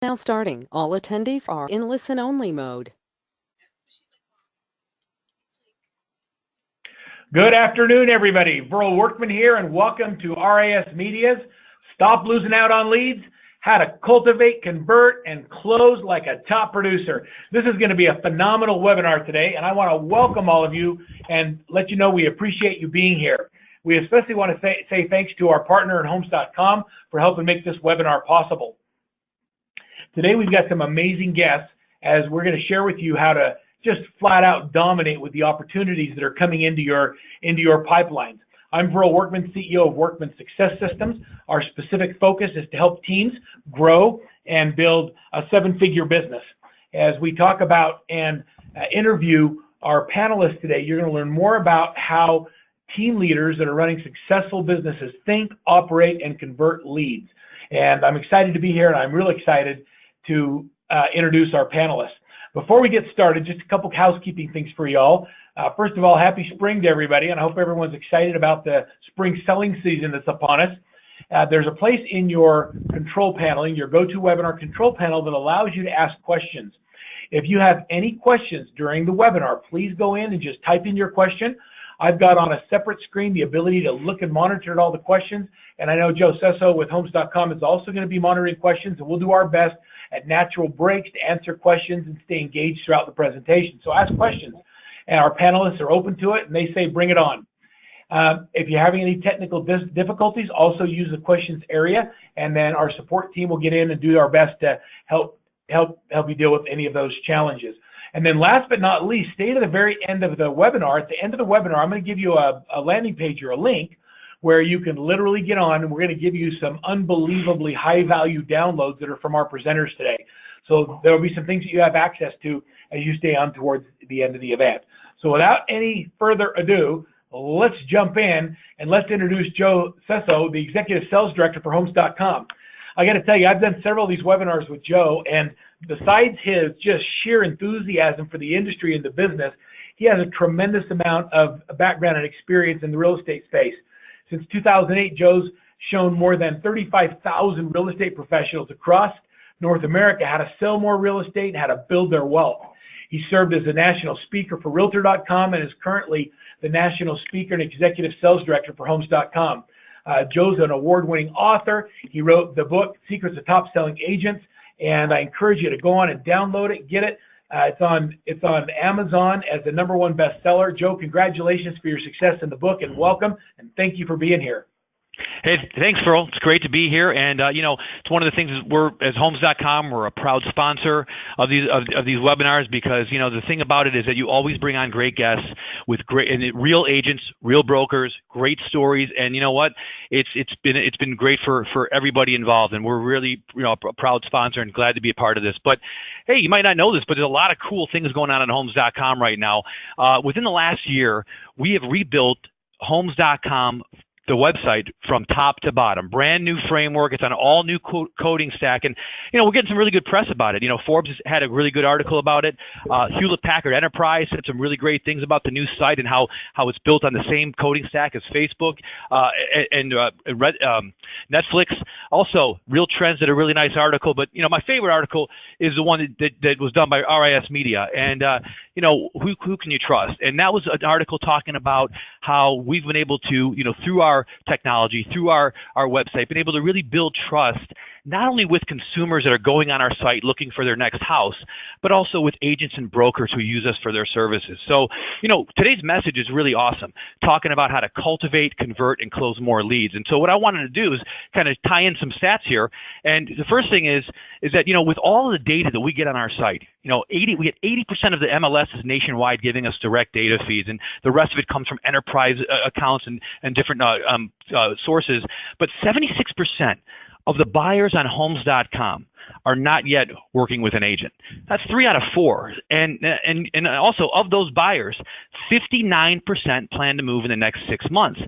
Now starting, all attendees are in listen-only mode. Good afternoon, everybody. Burl Workman here, and welcome to RISmedia's Stop Losing Out on Leads, How to Cultivate, Convert, and Close Like a Top Producer. This is going to be a phenomenal webinar today, and I want to welcome all of you and let you know we appreciate you being here. We especially want to say thanks to our partner at Homes.com for helping make this webinar possible. Today we've got some amazing guests as we're going to share with you how to just flat out dominate with the opportunities that are coming into your pipelines. I'm Burl Workman, CEO of Workman Success Systems. Our specific focus is to help teams grow and build a seven-figure business. As we talk about and interview our panelists today, you're going to learn more about how team leaders that are running successful businesses think, operate, and convert leads. And I'm excited to be here, and I'm really excited to introduce our panelists. Before we get started, just a couple housekeeping things for y'all. First of all, happy spring to everybody, and I hope everyone's excited about the spring selling season that's upon us. There's a place in your control panel, in your GoToWebinar control panel, that allows you to ask questions. If you have any questions during the webinar, please go in and just type in your question. I've got on a separate screen the ability to look and monitor all the questions, and I know Joe Cesso with Homes.com is also going to be monitoring questions, and we'll do our best at natural breaks to answer questions and stay engaged throughout the presentation. So ask questions, and our panelists are open to it, and they say bring it on. If you're having any technical difficulties, also use the questions area, and then our support team will get in and do our best to help you deal with any of those challenges. And then last but not least, stay to the very end of the webinar. At the end of the webinar, I'm going to give you a landing page or a link where you can literally get on, and we're going to give you some unbelievably high-value downloads that are from our presenters today. So there will be some things that you have access to as you stay on towards the end of the event. So without any further ado, let's jump in, and let's introduce Joe Cesso, the Executive Sales Director for Homes.com. I got to tell you, I've done several of these webinars with Joe, and besides his just sheer enthusiasm for the industry and the business, he has a tremendous amount of background and experience in the real estate space. Since 2008, Joe's shown more than 35,000 real estate professionals across North America how to sell more real estate and how to build their wealth. He served as a national speaker for Realtor.com and is currently the national speaker and executive sales director for Homes.com. Joe's an award-winning author. He wrote the book, Secrets of Top Selling Agents, and I encourage you to go on and download it, get it. It's on Amazon as the #1 bestseller. Joe, congratulations for your success in the book, and welcome, and thank you for being here. Hey, thanks, Phil. It's great to be here, and it's one of the things is we're as Homes.com, we're a proud sponsor of these webinars because the thing about it is that you always bring on great guests with real agents, real brokers, great stories, and you know what? It's been great for everybody involved, and we're really a proud sponsor and glad to be a part of this. But hey, you might not know this, but there's a lot of cool things going on Homes.com right now. Within the last year, we have rebuilt Homes.com, the website, from top to bottom. Brand new framework. It's on an all new coding stack, and we're getting some really good press about it. Forbes has had a really good article about it. Hewlett Packard Enterprise said some really great things about the new site and how it's built on the same coding stack as Facebook and Netflix. Also, Real Trends did a really nice article, but my favorite article is the one that was done by RISMedia, and who can you trust? And that was an article talking about how we've been able to, through our technology, through our website, been able to really build trust, not only with consumers that are going on our site looking for their next house, but also with agents and brokers who use us for their services. So, today's message is really awesome, talking about how to cultivate, convert, and close more leads. And so what I wanted to do is kind of tie in some stats here. And the first thing is that, with all of the data that we get on our site, we get 80% of the MLSs nationwide giving us direct data feeds, and the rest of it comes from enterprise accounts and different sources. But 76% of the buyers on Homes.com are not yet working with an agent. That's 3 out of 4. And also, of those buyers, 59% plan to move in the next 6 months.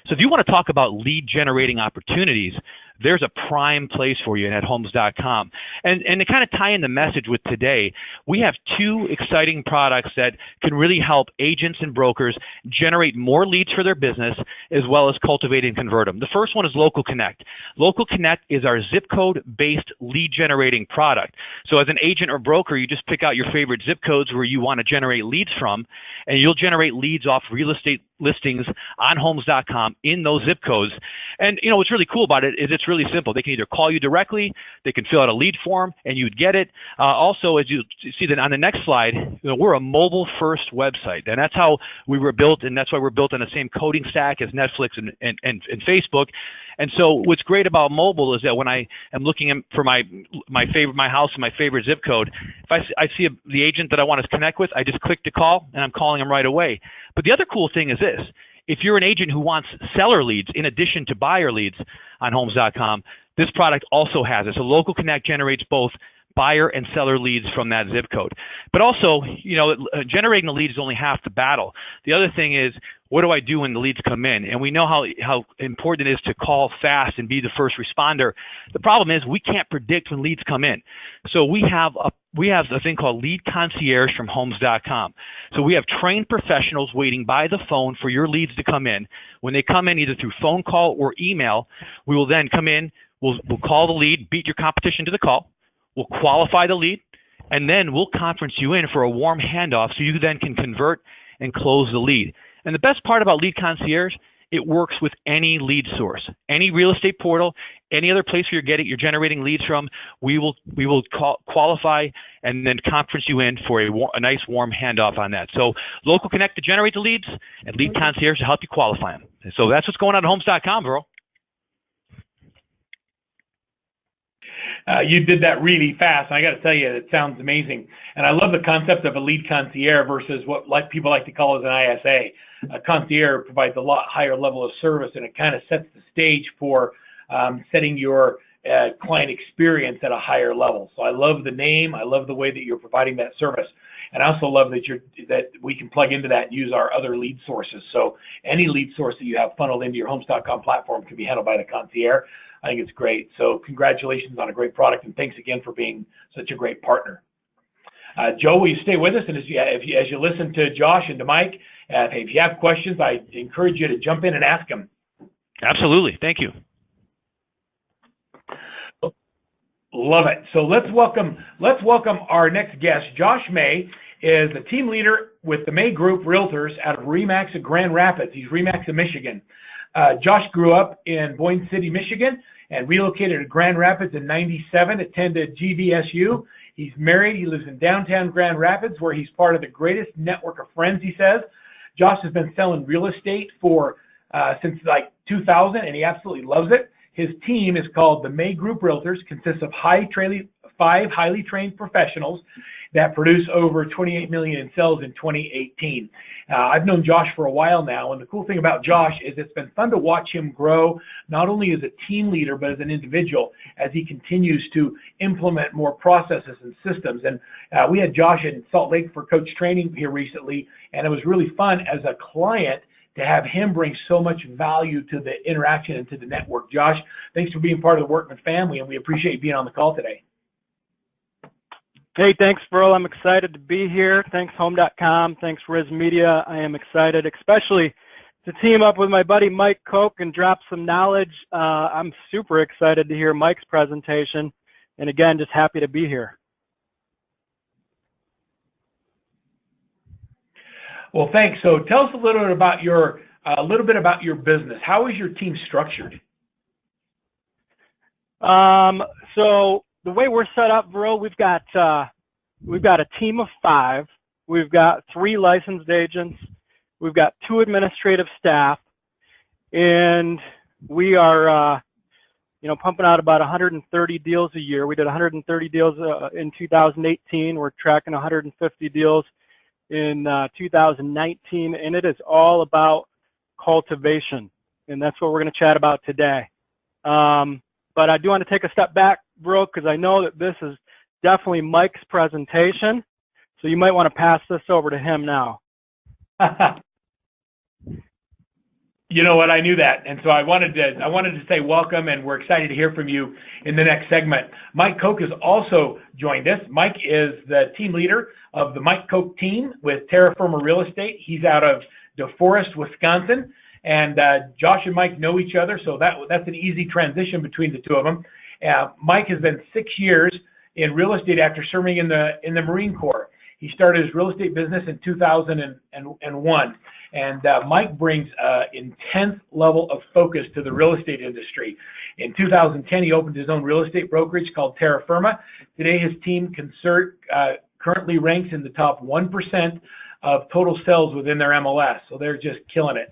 So if you want to talk about lead generating opportunities, there's a prime place for you at Homes.com. And to kind of tie in the message with today, we have two exciting products that can really help agents and brokers generate more leads for their business, as well as cultivate and convert them. The first one is Local Connect. Local Connect is our zip code-based lead generating product. So as an agent or broker, you just pick out your favorite zip codes where you want to generate leads from, and you'll generate leads off real estate listings on Homes.com in those zip codes. And what's really cool about it is it's really simple. They can either call you directly, they can fill out a lead form, and you'd get it. Also, as you see that on the next slide, we're a mobile-first website, and that's how we were built, and that's why we're built on the same coding stack as Netflix and Facebook. And so what's great about mobile is that when I am looking for my house and my favorite zip code, if I see the agent that I want to connect with, I just click to call, and I'm calling them right away. But the other cool thing is this. If you're an agent who wants seller leads in addition to buyer leads on Homes.com, this product also has it. So Local Connect generates both buyer and seller leads from that zip code. But also, generating the lead is only half the battle. The other thing is, what do I do when the leads come in? And we know how important it is to call fast and be the first responder. The problem is we can't predict when leads come in. So we have a thing called Lead Concierge from Homes.com. So we have trained professionals waiting by the phone for your leads to come in. When they come in either through phone call or email, we will then come in, we'll call the lead, beat your competition to the call, we'll qualify the lead, and then we'll conference you in for a warm handoff so you then can convert and close the lead. And the best part about Lead Concierge, it works with any lead source, any real estate portal, any other place where you're generating leads from. We will qualify and then conference you in for a nice warm handoff on that. So Local Connect to generate the leads, and Lead Concierge to help you qualify them. So that's what's going on at Homes.com, bro. You did that really fast. I got to tell you, it sounds amazing. And I love the concept of a lead concierge versus what people like to call as an ISA. A concierge provides a lot higher level of service, and it kind of sets the stage for setting your client experience at a higher level. So I love the name. I love the way that you're providing that service. And I also love that we can plug into that and use our other lead sources. So any lead source that you have funneled into your Homes.com platform can be handled by the concierge. I think it's great. So congratulations on a great product, and thanks again for being such a great partner. Joe, will you stay with us? And as you listen to Josh and to Mike, if you have questions, I encourage you to jump in and ask them. Absolutely. Thank you. Love it. So let's welcome our next guest. Josh May is the team leader with the May Group Realtors out of RE/MAX of Grand Rapids. He's RE/MAX of Michigan. Josh grew up in Boyne City, Michigan, and relocated to Grand Rapids in '97, attended GVSU. He's married. He lives in downtown Grand Rapids, where he's part of the greatest network of friends, he says. Josh has been selling real estate since like 2000, and he absolutely loves it. His team is called the May Group Realtors, consists of 5 highly trained professionals that produce over $28 million in sales in 2018. I've known Josh for a while now, and the cool thing about Josh is it's been fun to watch him grow, not only as a team leader, but as an individual, as he continues to implement more processes and systems. And we had Josh in Salt Lake for coach training here recently, and it was really fun as a client to have him bring so much value to the interaction and to the network. Josh, thanks for being part of the Workman family, and we appreciate you being on the call today. Hey, thanks, Burl. I'm excited to be here. Thanks, Home.com. Thanks, RISMedia. I am excited, especially to team up with my buddy Mike Koch and drop some knowledge. I'm super excited to hear Mike's presentation, and again, just happy to be here. Well, thanks. So tell us a little bit about your business. How is your team structured? So the way we're set up, Burl, we've got a team of 5. We've got 3 licensed agents. We've got 2 administrative staff, and we are, pumping out about 130 deals a year. We did 130 deals in 2018. We're tracking 150 deals in 2019, and it is all about cultivation, and that's what we're going to chat about today. But I do want to take a step back, bro, because I know that this is definitely Mike's presentation, so you might want to pass this over to him now. You know what? I knew that, and so I wanted to say welcome, and we're excited to hear from you in the next segment. Mike Koch has also joined us. Mike is the team leader of the Mike Koch team with Terra Firma Real Estate. He's out of DeForest, Wisconsin, and Josh and Mike know each other, so that's an easy transition between the two of them. Mike has been 6 years in real estate after serving in the Marine Corps. He started his real estate business in 2001. And Mike brings an intense level of focus to the real estate industry. In 2010, he opened his own real estate brokerage called Terra Firma. Today, his team currently ranks in the top 1% of total sales within their MLS. So they're just killing it.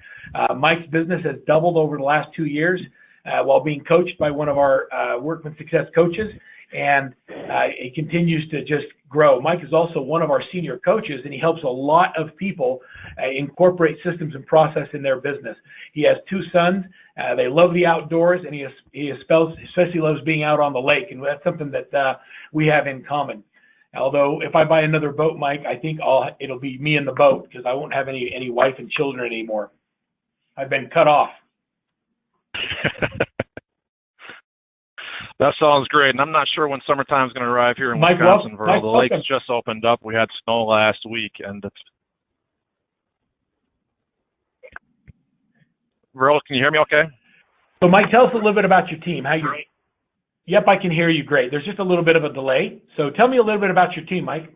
Mike's business has doubled over the last 2 years while being coached by one of our Workman Success coaches. And it continues to just grow. Mike is also one of our senior coaches, and he helps a lot of people incorporate systems and process in their business. He has 2 sons. They love the outdoors, and he especially loves being out on the lake, and that's something that we have in common. Although if I buy another boat, Mike, I think it'll be me in the boat because I won't have any wife and children anymore. I've been cut off. That sounds great, and I'm not sure when summertime is going to arrive here in Wisconsin. The lakes just opened up. We had snow last week, and Verl, can you hear me okay? So, Mike, tell us a little bit about your team. Yep, I can hear you great. There's just a little bit of a delay. So tell me a little bit about your team, Mike.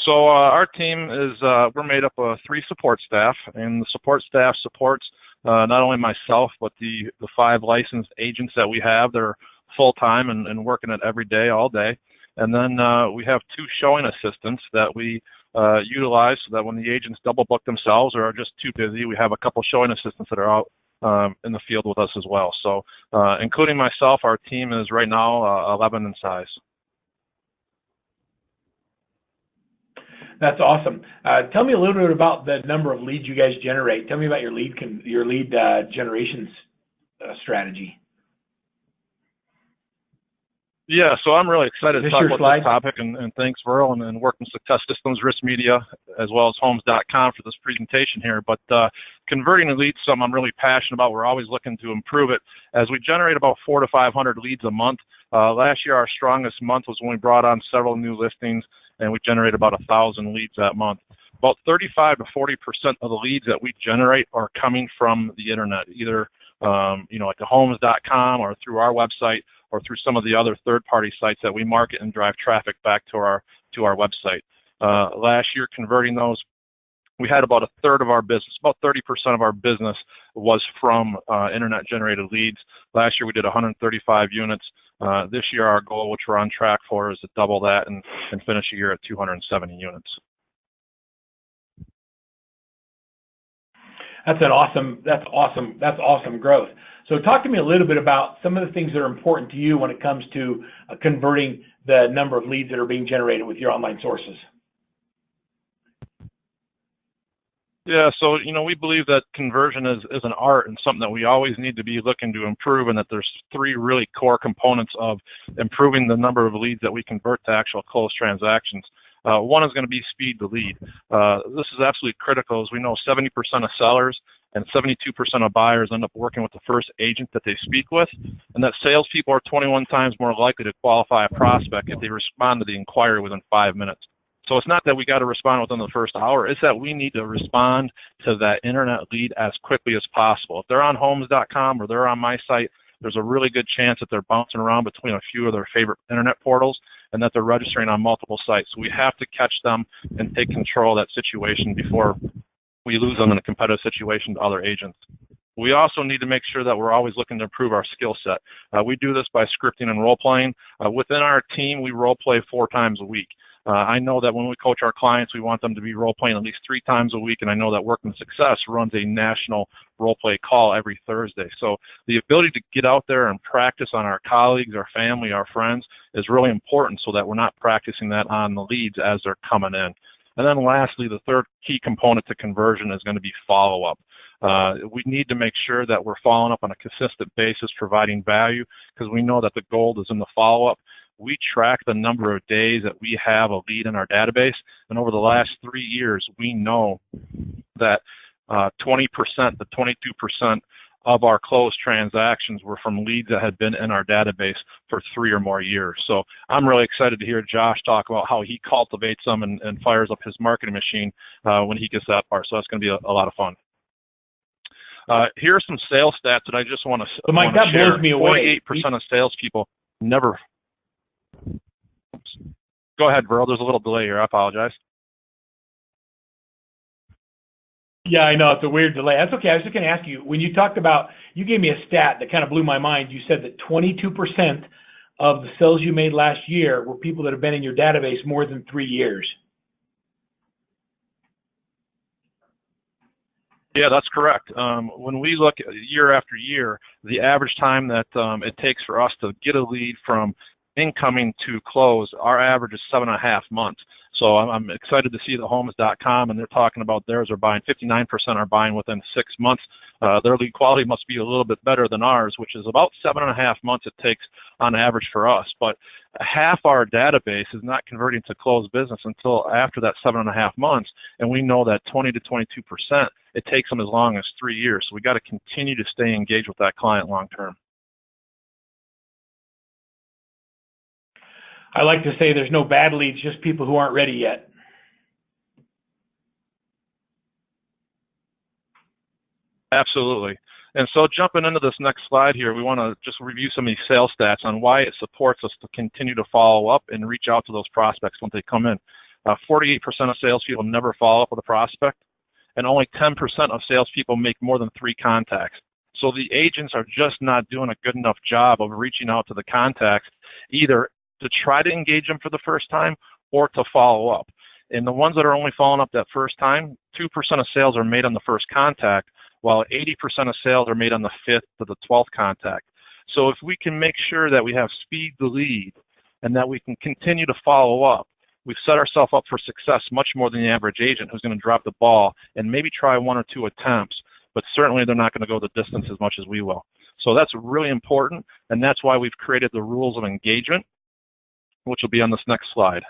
So our team is, we're made up of 3 support staff, and the support staff supports not only myself, but the 5 licensed agents that we have. They're full-time and working it every day, all day. And then we have 2 showing assistants that we utilize so that when the agents double book themselves or are just too busy, we have a couple showing assistants that are out in the field with us as well. So including myself, our team is right now 11 in size. That's awesome. Tell me a little bit about the number of leads you guys generate. Tell me about your lead generation strategy. Yeah, so I'm really excited to talk about this topic, and thanks, Verl, and Workman Success Systems, RISMedia, as well as Homes.com for this presentation here. But converting a lead is something I'm really passionate about. We're always looking to improve it. As we generate about 400 to 500 leads a month, last year our strongest month was when we brought on several new listings, and we generated about 1,000 leads that month. About 35 to 40% of the leads that we generate are coming from the internet, either like the Homes.com or through our website or through some of the other third-party sites that we market and drive traffic back to our website. Last year, converting those, we had about 1/3 of our business, about 30% of our business was from internet-generated leads. Last year, we did 135 units. This year, our goal, which we're on track for, is to double that and finish the year at 270 units. That's awesome growth. So talk to me a little bit about some of the things that are important to you when it comes to converting the number of leads that are being generated with your online sources. Yeah, so we believe that conversion is an art and something that we always need to be looking to improve, and that there's 3 really core components of improving the number of leads that we convert to actual closed transactions. One is going to be speed to lead. This is absolutely critical, as we know 70% of sellers and 72% of buyers end up working with the first agent that they speak with, and that salespeople are 21 times more likely to qualify a prospect if they respond to the inquiry within 5 minutes. So it's not that we got to respond within the first hour, it's that we need to respond to that internet lead as quickly as possible. If they're on Homes.com or they're on my site, there's a really good chance that they're bouncing around between a few of their favorite internet portals and that they're registering on multiple sites. So we have to catch them and take control of that situation before we lose them in a competitive situation to other agents. We also need to make sure that we're always looking to improve our skill set. We do this by scripting and role-playing. Within our team, we role-play 4 times a week. I know that when we coach our clients, we want them to be role-playing at least 3 times a week, and I know that Workman Success runs a national role-play call every Thursday. So the ability to get out there and practice on our colleagues, our family, our friends is really important so that we're not practicing that on the leads as they're coming in. And then lastly, the 3rd key component to conversion is going to be follow-up. We need to make sure that we're following up on a consistent basis, providing value, because we know that the gold is in the follow-up. We track the number of days that we have a lead in our database, and over the last 3 years, we know that 20% to 22% of our closed transactions were from leads that had been in our database for 3 or more years. So I'm really excited to hear Josh talk about how he cultivates them and fires up his marketing machine when he gets that part. So that's going to be a lot of fun. Here are some sales stats that I just want to So Mike, that share. blows me away. 48% of salespeople never. Oops. Go ahead, Verl. There's a little delay here. I apologize. Yeah, I know. It's a weird delay. That's okay. I was just going to ask you, when you talked about, you gave me a stat that kind of blew my mind. You said that 22% of the sales you made last year were people that have been in your database more than 3 years. Yeah, that's correct. When we look year after year, the average time that it takes for us to get a lead from incoming to close, our average is 7.5 months. So I'm excited to see the Homes.com, and they're talking about theirs are buying, 59% are buying within 6 months. Their lead quality must be a little bit better than ours, which is about 7.5 months it takes on average for us. But half our database is not converting to closed business until after that 7.5 months, and we know that 20 to 22%, it takes them as long as 3 years. So we got to continue to stay engaged with that client long term. I like to say there's no bad leads, just people who aren't ready yet. Absolutely. And so jumping into this next slide here, we want to just review some of these sales stats on why it supports us to continue to follow up and reach out to those prospects when they come in. 48% of salespeople never follow up with a prospect, and only 10% of salespeople make more than 3 contacts. So the agents are just not doing a good enough job of reaching out to the contacts, either to try to engage them for the first time or to follow up. And the ones that are only following up that first time, 2% of sales are made on the first contact, while 80% of sales are made on the 5th to the 12th contact. So if we can make sure that we have speed to lead and that we can continue to follow up, we've set ourselves up for success much more than the average agent who's going to drop the ball and maybe try 1 or 2 attempts, but certainly they're not going to go the distance as much as we will. So that's really important, and that's why we've created the rules of engagement, which will be on this next slide.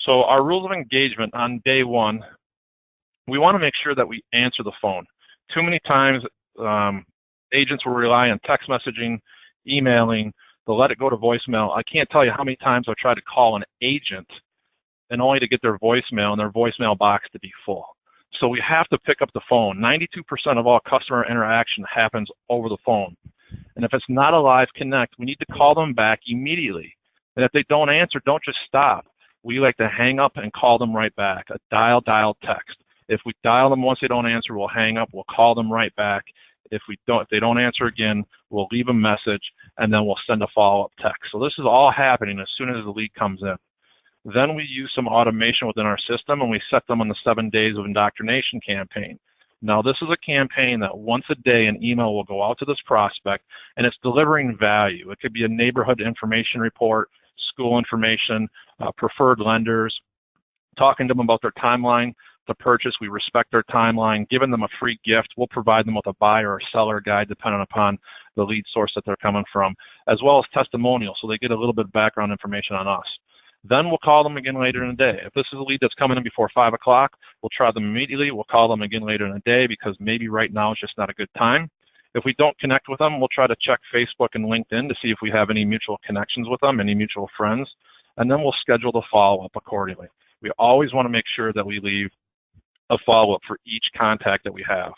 So our rules of engagement on day 1, we want to make sure that we answer the phone. Too many times agents will rely on text messaging, emailing, they'll let it go to voicemail. I can't tell you how many times I've tried to call an agent and only to get their voicemail and their voicemail box to be full. So we have to pick up the phone. 92% of all customer interaction happens over the phone. And if it's not a live connect, we need to call them back immediately. And if they don't answer, don't just stop. We like to hang up and call them right back, a dial text. If we dial them once they don't answer, we'll hang up, we'll call them right back. If they don't answer again, we'll leave a message, and then we'll send a follow-up text. So this is all happening as soon as the lead comes in. Then we use some automation within our system, and we set them on the 7 days of indoctrination campaign. Now, this is a campaign that once a day an email will go out to this prospect, and it's delivering value. It could be a neighborhood information report, school information, preferred lenders, talking to them about their timeline to purchase. We respect their timeline, giving them a free gift. We'll provide them with a buyer or seller guide depending upon the lead source that they're coming from, as well as testimonials, so they get a little bit of background information on us. Then we'll call them again later in the day. If this is a lead that's coming in before 5 o'clock, we'll try them immediately. We'll call them again later in the day because maybe right now is just not a good time. If we don't connect with them, we'll try to check Facebook and LinkedIn to see if we have any mutual connections with them, any mutual friends, and then we'll schedule the follow-up accordingly. We always want to make sure that we leave a follow-up for each contact that we have.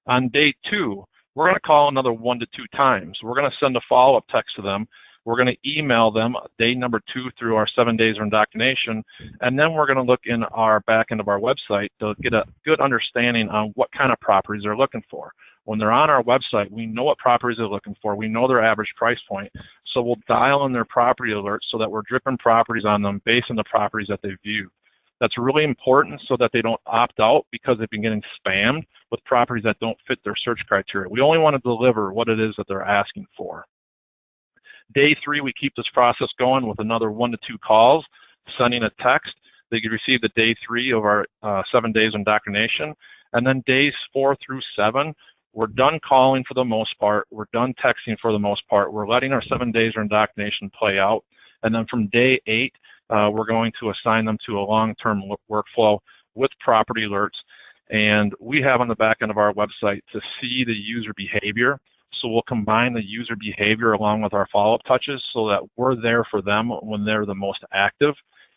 On day 2, we're going to call another 1 to 2 times. We're going to send a follow-up text to them. We're going to email them day number 2 through our 7 days of indoctrination, and then we're going to look in our back end of our website to get a good understanding on what kind of properties they're looking for. When they're on our website, we know what properties they're looking for. We know their average price point, so we'll dial in their property alerts so that we're dripping properties on them based on the properties that they've viewed. That's really important so that they don't opt out because they've been getting spammed with properties that don't fit their search criteria. We only want to deliver what it is that they're asking for. Day 3, we keep this process going with another 1 to 2 calls, sending a text. They can receive the day 3 of our 7 days indoctrination. And then days 4 through 7, we're done calling for the most part. We're done texting for the most part. We're letting our 7 days of indoctrination play out. And then from day 8, we're going to assign them to a long-term workflow with property alerts. And we have on the back end of our website to see the user behavior. So we'll combine the user behavior along with our follow-up touches so that we're there for them when they're the most active.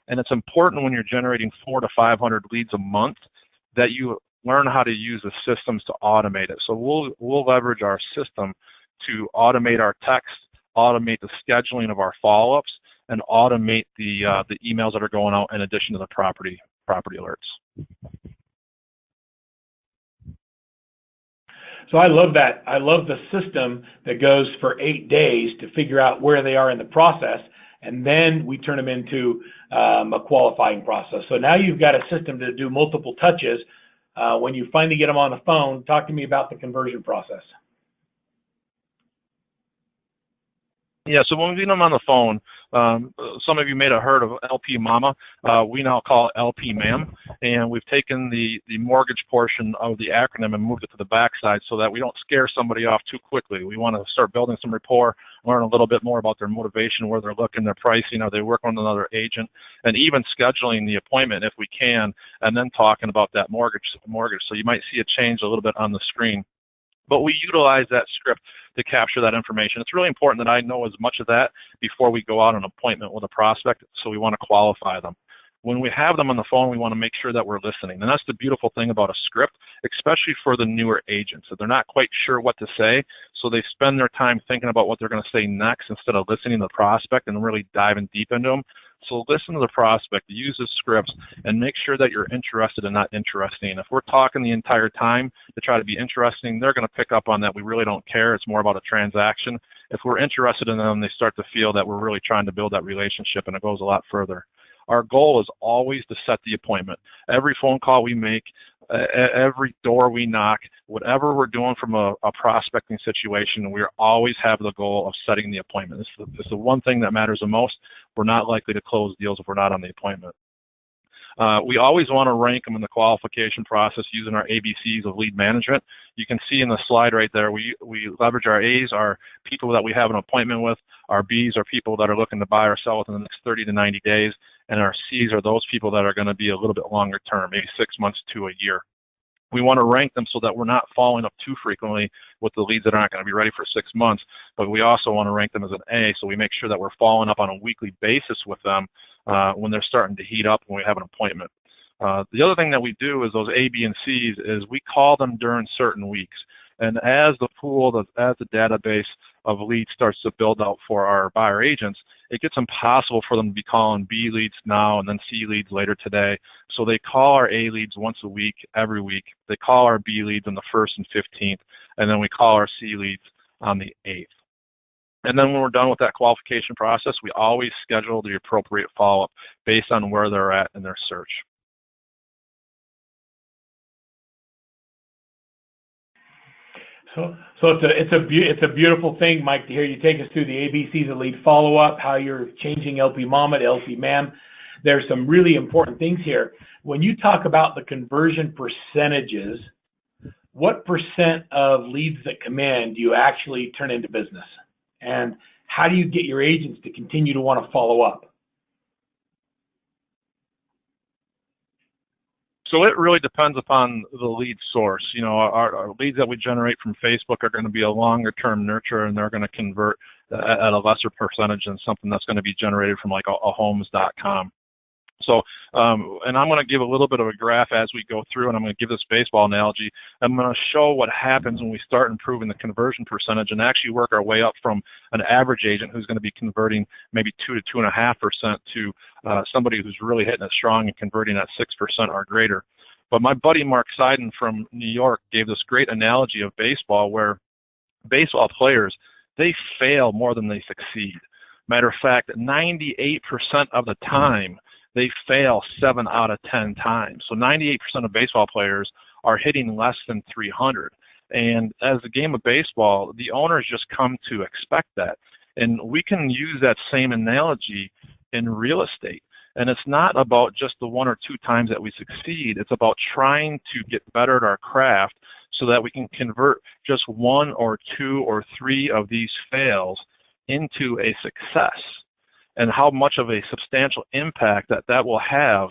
And it's important when you're generating 400 to 500 leads a month that you learn how to use the systems to automate it. So we'll leverage our system to automate our text, automate the scheduling of our follow-ups, and automate the emails that are going out in addition to the property alerts. So I love that. I love the system that goes for 8 days to figure out where they are in the process, and then we turn them into a qualifying process. So now you've got a system to do multiple touches. When you finally get them on the phone, talk to me about the conversion process. Yeah, so when we get them on the phone, some of you may have heard of LP Mama. We now call it LP Ma'am, and we've taken the mortgage portion of the acronym and moved it to the backside so that we don't scare somebody off too quickly. We want to start building some rapport, learn a little bit more about their motivation, where they're looking, their pricing, are they working with another agent, and even scheduling the appointment if we can, and then talking about that mortgage. So you might see a change a little bit on the screen. But we utilize that script to capture that information. It's really important that I know as much of that before we go out on an appointment with a prospect, so we want to qualify them. When we have them on the phone, we want to make sure that we're listening. And that's the beautiful thing about a script, especially for the newer agents, that they're not quite sure what to say, so they spend their time thinking about what they're going to say next instead of listening to the prospect and really diving deep into them. So listen to the prospect, use the scripts, and make sure that you're interested and not interesting. If we're talking the entire time to try to be interesting, they're going to pick up on that. We really don't care. It's more about a transaction. If we're interested in them, they start to feel that we're really trying to build that relationship, and it goes a lot further. Our goal is always to set the appointment. Every phone call we make, every door we knock, whatever we're doing from a prospecting situation, we always have the goal of setting the appointment. This is the one thing that matters the most. We're not likely to close deals if we're not on the appointment. We always want to rank them in the qualification process using our ABCs of lead management. You can see in the slide right there, we leverage our A's, are people that we have an appointment with. Our B's are people that are looking to buy or sell within the next 30 to 90 days. And our C's are those people that are going to be a little bit longer term, maybe 6 months to a year. We want to rank them so that we're not following up too frequently with the leads that aren't going to be ready for 6 months, but we also want to rank them as an A, so we make sure that we're following up on a weekly basis with them when they're starting to heat up when we have an appointment. The other thing that we do is those A, B, and C's is we call them during certain weeks. And as the pool, as the database of leads starts to build out for our buyer agents, it gets impossible for them to be calling B leads now and then C leads later today. So they call our A leads once a week, every week. They call our B leads on the 1st and 15th, and then we call our C leads on the 8th. And then when we're done with that qualification process, we always schedule the appropriate follow-up based on where they're at in their search. So it's a beautiful thing, Mike, to hear you take us through the ABCs of lead follow-up, how you're changing LP Mama to LP Ma'am. There's some really important things here. When you talk about the conversion percentages, what % of leads that come in do you actually turn into business? And how do you get your agents to continue to want to follow up? So it really depends upon the lead source. You know, our leads that we generate from Facebook are going to be a longer term nurture, and they're going to convert at a lesser percentage than something that's going to be generated from like a homes.com. So, and I'm going to give a little bit of a graph as we go through, and I'm going to give this baseball analogy. I'm going to show what happens when we start improving the conversion percentage and actually work our way up from an average agent who's going to be converting maybe 2 to 2.5% to somebody who's really hitting it strong and converting at 6% or greater. But my buddy Mark Seiden from New York gave this great analogy of baseball where baseball players, they fail more than they succeed. Matter of fact, 98% of the time, they fail 7 out of 10 times. So 98% of baseball players are hitting less than 300. And as a game of baseball, the owners just come to expect that. And we can use that same analogy in real estate. And it's not about just the 1 or 2 times that we succeed. It's about trying to get better at our craft so that we can convert just 1 or 2 or 3 of these fails into a success, and how much of a substantial impact that will have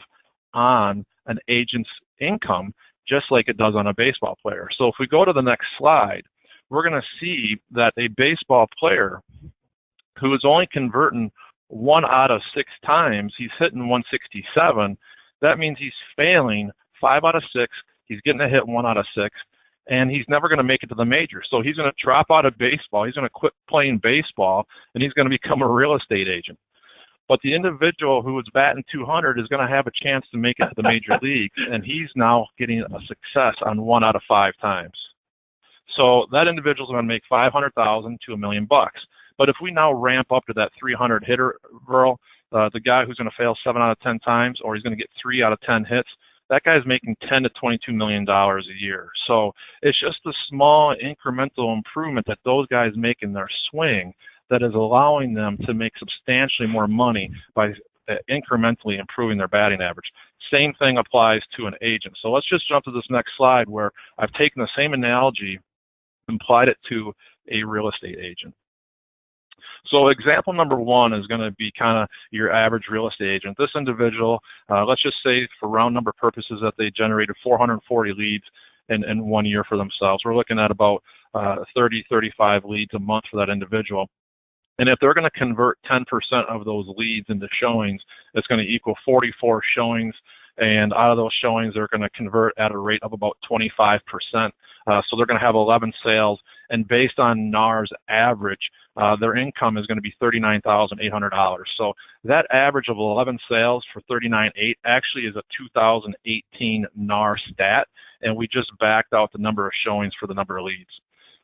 on an agent's income just like it does on a baseball player. So if we go to the next slide, we're going to see that a baseball player who is only converting 1 out of 6 times, he's hitting 167. That means he's failing 5 out of 6. He's getting a hit 1 out of 6, and he's never going to make it to the majors. So he's going to drop out of baseball. He's going to quit playing baseball, and he's going to become a real estate agent. But the individual who is batting 200 is going to have a chance to make it to the major leagues, and he's now getting a success on 1 out of 5 times. So that individual is going to make $500,000 to $1 million. But if we now ramp up to that 300 hitter, Verl, the guy who's going to fail 7 out of 10 times, or he's going to get 3 out of 10 hits, that guy's making $10 to $22 million a year. So it's just a small incremental improvement that those guys make in their swing that is allowing them to make substantially more money by incrementally improving their batting average. Same thing applies to an agent. So let's just jump to this next slide where I've taken the same analogy and applied it to a real estate agent. So example number 1 is going to be kind of your average real estate agent. This individual, let's just say for round number purposes that they generated 440 leads in 1 year for themselves. We're looking at about 30, 35 leads a month for that individual. And if they're going to convert 10% of those leads into showings, it's going to equal 44 showings. And out of those showings, they're going to convert at a rate of about 25%. So they're going to have 11 sales. And based on NAR's average, their income is going to be $39,800. So that average of 11 sales for $39,800 actually is a 2018 NAR stat. And we just backed out the number of showings for the number of leads.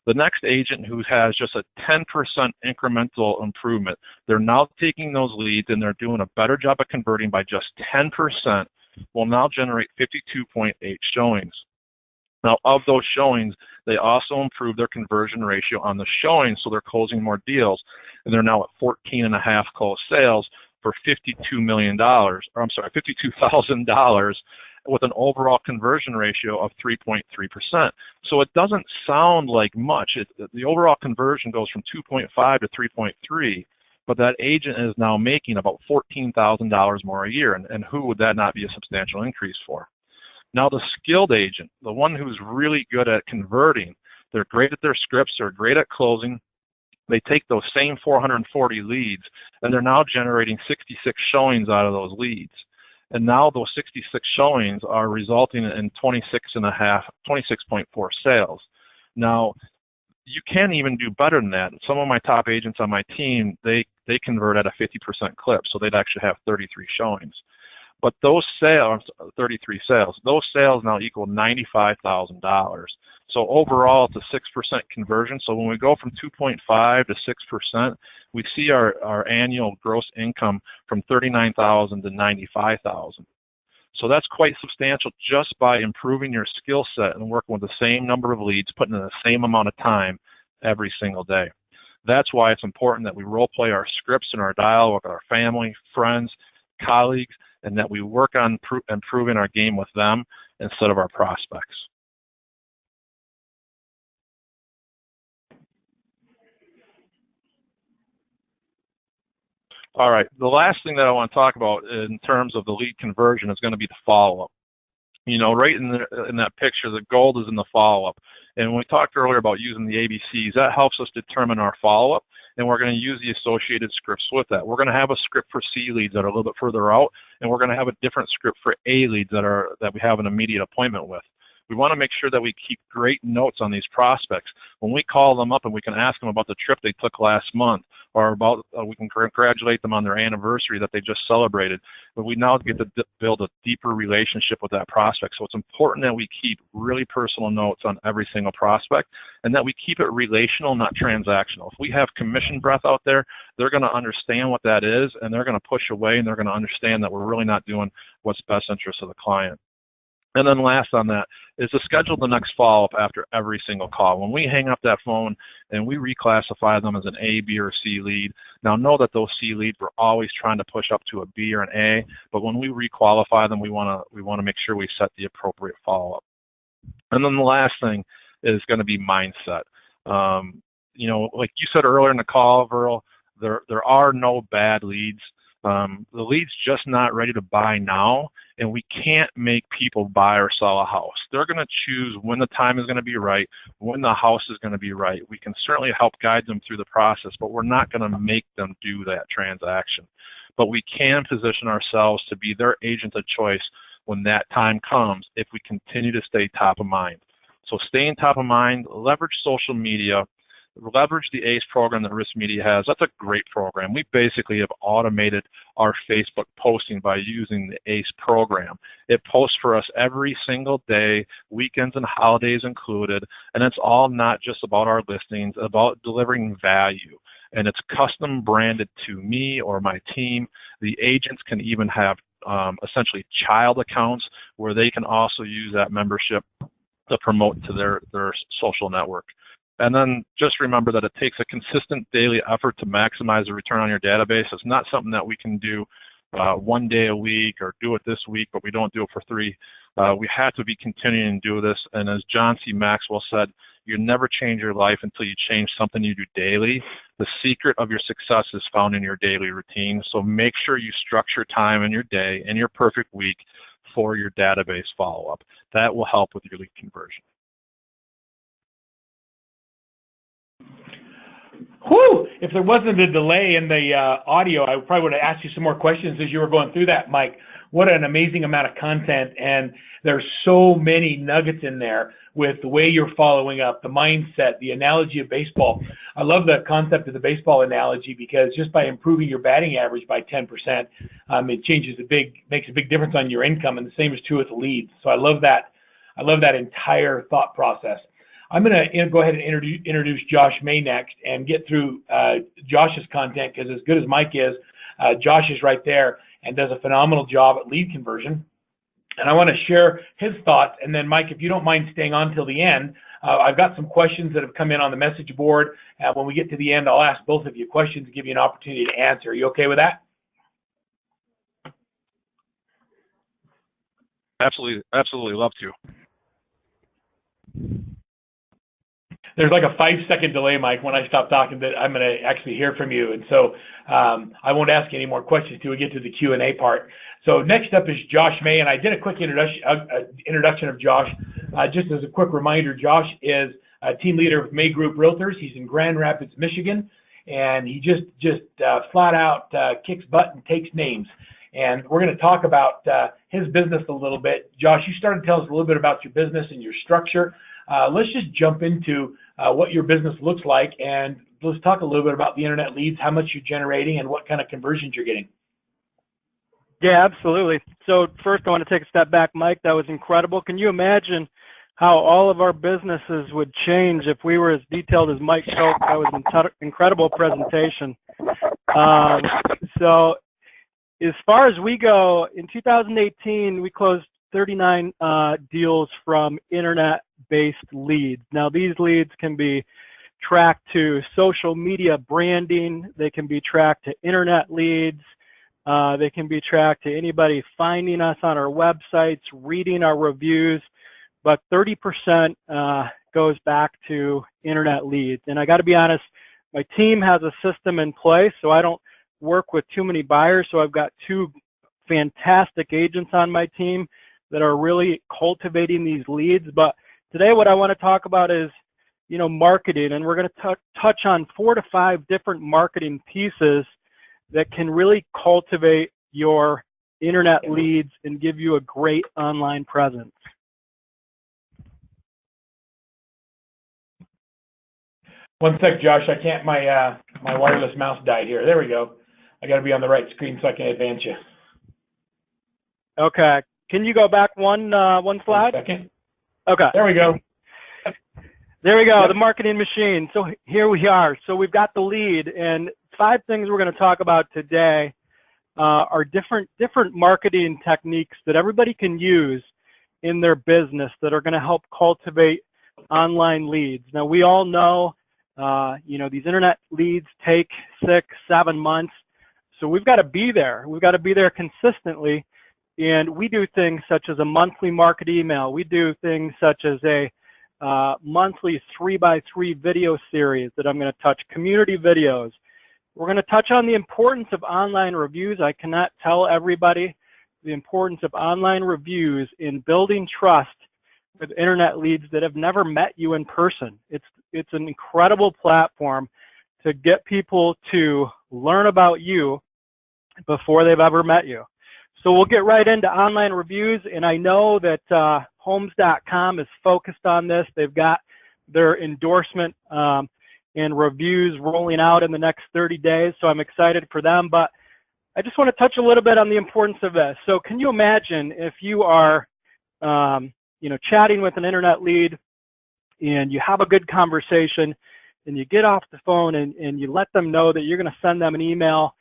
The next agent who has just a 10% incremental improvement, they're now taking those leads and they're doing a better job of converting by just 10%, will now generate 52.8 showings. Now, of those showings, they also improve their conversion ratio on the showings, so they're closing more deals, and they're now at 14.5 closed sales for $52 million, or I'm sorry, $52,000, with an overall conversion ratio of 3.3%. So it doesn't sound like much. The overall conversion goes from 2.5 to 3.3, but that agent is now making about $14,000 more a year, and who would that not be a substantial increase for? Now the skilled agent, the one who's really good at converting, they're great at their scripts, they're great at closing, they take those same 440 leads, and they're now generating 66 showings out of those leads. And now those 66 showings are resulting in 26.4 sales. Now, you can even do better than that. Some of my top agents on my team, they convert at a 50% clip, so they'd actually have 33 showings. But those sales, 33 sales, those sales now equal $95,000. So overall, it's a 6% conversion. So when we go from 2.5 to 6%, we see our annual gross income from $39,000 to $95,000. So that's quite substantial just by improving your skill set and working with the same number of leads, putting in the same amount of time every single day. That's why it's important that we role play our scripts and our dialogue with our family, friends, colleagues, and that we work on improving our game with them instead of our prospects. All right, the last thing that I want to talk about in terms of the lead conversion is going to be the follow-up. You know, right in that picture, the gold is in the follow-up. And when we talked earlier about using the ABCs, that helps us determine our follow-up, and we're going to use the associated scripts with that. We're going to have a script for C leads that are a little bit further out, and we're going to have a different script for A leads that we have an immediate appointment with. We want to make sure that we keep great notes on these prospects. When we call them up and we can ask them about the trip they took last month, or about we can congratulate them on their anniversary that they just celebrated. But we now get to build a deeper relationship with that prospect. So it's important that we keep really personal notes on every single prospect, and that we keep it relational, not transactional. If we have commission breath out there, they're going to understand what that is, and they're going to push away, and they're going to understand that we're really not doing what's best interest of the client. And then last on that is to schedule the next follow-up after every single call. When we hang up that phone and we reclassify them as an A, B, or C lead, now know that those C leads we're always trying to push up to a B or an A, but when we requalify them, we want to make sure we set the appropriate follow-up. And then the last thing is going to be mindset. You know, like you said earlier in the call, Verl, there are no bad leads. The lead's just not ready to buy now, and we can't make people buy or sell a house. They're going to choose when the time is going to be right, when the house is going to be right. We can certainly help guide them through the process, but we're not going to make them do that transaction. But we can position ourselves to be their agent of choice when that time comes if we continue to stay top of mind. So staying top of mind, leverage social media, leverage the ACE program that RISMedia has. That's a great program. We basically have automated our Facebook posting by using the ACE program. It posts for us every single day, weekends and holidays included, and it's all not just about our listings, about delivering value. And it's custom branded to me or my team. The agents can even have essentially child accounts where they can also use that membership to promote to their social network. And then just remember that it takes a consistent daily effort to maximize the return on your database. It's not something that we can do one day a week or do it this week, but we don't do it for 3. We have to be continuing to do this. And as John C. Maxwell said, you never change your life until you change something you do daily. The secret of your success is found in your daily routine. So make sure you structure time in your day and your perfect week for your database follow-up. That will help with your lead conversion. Whew! If there wasn't a delay in the audio, I probably would have asked you some more questions as you were going through that, Mike. What an amazing amount of content, and there's so many nuggets in there with the way you're following up, the mindset, the analogy of baseball. I love the concept of the baseball analogy because just by improving your batting average by 10%, it makes a big difference on your income, and the same is true with the leads. So I love that. I love that entire thought process. I'm going to go ahead and introduce Josh May next and get through Josh's content, because as good as Mike is, Josh is right there and does a phenomenal job at lead conversion. And I want to share his thoughts. And then, Mike, if you don't mind staying on till the end, I've got some questions that have come in on the message board. When we get to the end, I'll ask both of you questions to give you an opportunity to answer. Are you okay with that? Absolutely, absolutely, love to. There's like a 5-second delay, Mike, when I stop talking that I'm going to actually hear from you. And so I won't ask any more questions till we get to the Q&A part. So next up is Josh May, and I did a quick introduction of Josh. Just as a quick reminder, Josh is a team leader with May Group Realtors. He's in Grand Rapids, Michigan, and he just flat out kicks butt and takes names. And we're going to talk about his business a little bit. Josh, you started to tell us a little bit about your business and your structure. Let's just jump into what your business looks like, and let's talk a little bit about the internet leads, how much you're generating, and what kind of conversions you're getting. Yeah, absolutely. So first, I want to take a step back, Mike. That was incredible. Can you imagine how all of our businesses would change if we were as detailed as Mike spoke? That was an incredible presentation. So as far as we go, in 2018, we closed 39 deals from internet-based leads. Now, these leads can be tracked to social media branding. They can be tracked to internet leads. They can be tracked to anybody finding us on our websites, reading our reviews, but 30% goes back to internet leads. And I got to be honest, my team has a system in place, so I don't work with too many buyers. So I've got 2 fantastic agents on my team that are really cultivating these leads. But today what I want to talk about is, marketing, and we're going to touch on 4 to 5 different marketing pieces that can really cultivate your internet leads and give you a great online presence. One sec, Josh. I can't. My wireless mouse died here. There we go. I got to be on the right screen so I can advance you. Okay. Can you go back one slide? 1 second. Okay. There we go. There we go. Yep. The marketing machine. So here we are. So we've got the lead, and 5 things we're going to talk about today are different marketing techniques that everybody can use in their business that are going to help cultivate online leads. Now, we all know, these internet leads take 6, 7 months. So we've got to be there. We've got to be there consistently. And we do things such as a monthly market email. We do things such as a monthly 3x3 video series that I'm going to touch, community videos. We're going to touch on the importance of online reviews. I cannot tell everybody the importance of online reviews in building trust with internet leads that have never met you in person. It's an incredible platform to get people to learn about you before they've ever met you. So we'll get right into online reviews, and I know that Homes.com is focused on this. They've got their endorsement and reviews rolling out in the next 30 days, so I'm excited for them. But I just want to touch a little bit on the importance of this. So can you imagine if you are chatting with an internet lead and you have a good conversation and you get off the phone and you let them know that you're going to send them an email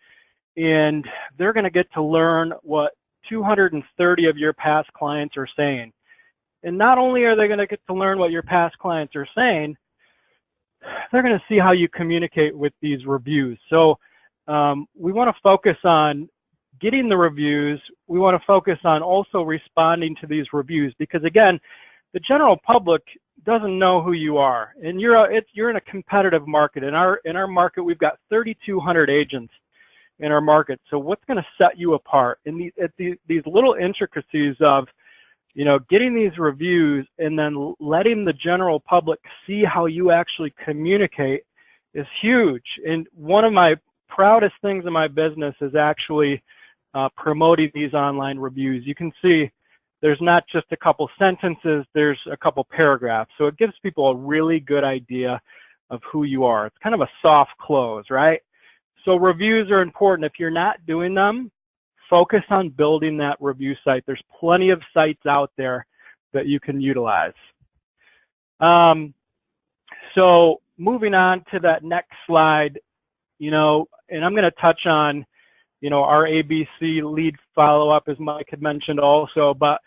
and they're going to get to learn what 230 of your past clients are saying. And not only are they going to get to learn what your past clients are saying, they're going to see how you communicate with these reviews. So we want to focus on getting the reviews. We want to focus on also responding to these reviews, because again, the general public doesn't know who you are, and you're in a competitive market. In our market, we've got 3,200 agents in our market. So what's going to set you apart? And these little intricacies of getting these reviews and then letting the general public see how you actually communicate is huge. And one of my proudest things in my business is actually promoting these online reviews. You can see there's not just a couple sentences, there's a couple paragraphs. So it gives people a really good idea of who you are. It's kind of a soft close, right? So reviews are important. If you're not doing them, focus on building that review site. There's plenty of sites out there that you can utilize. So moving on to that next slide, and I'm going to touch on, our ABC lead follow-up, as Mike had mentioned also, but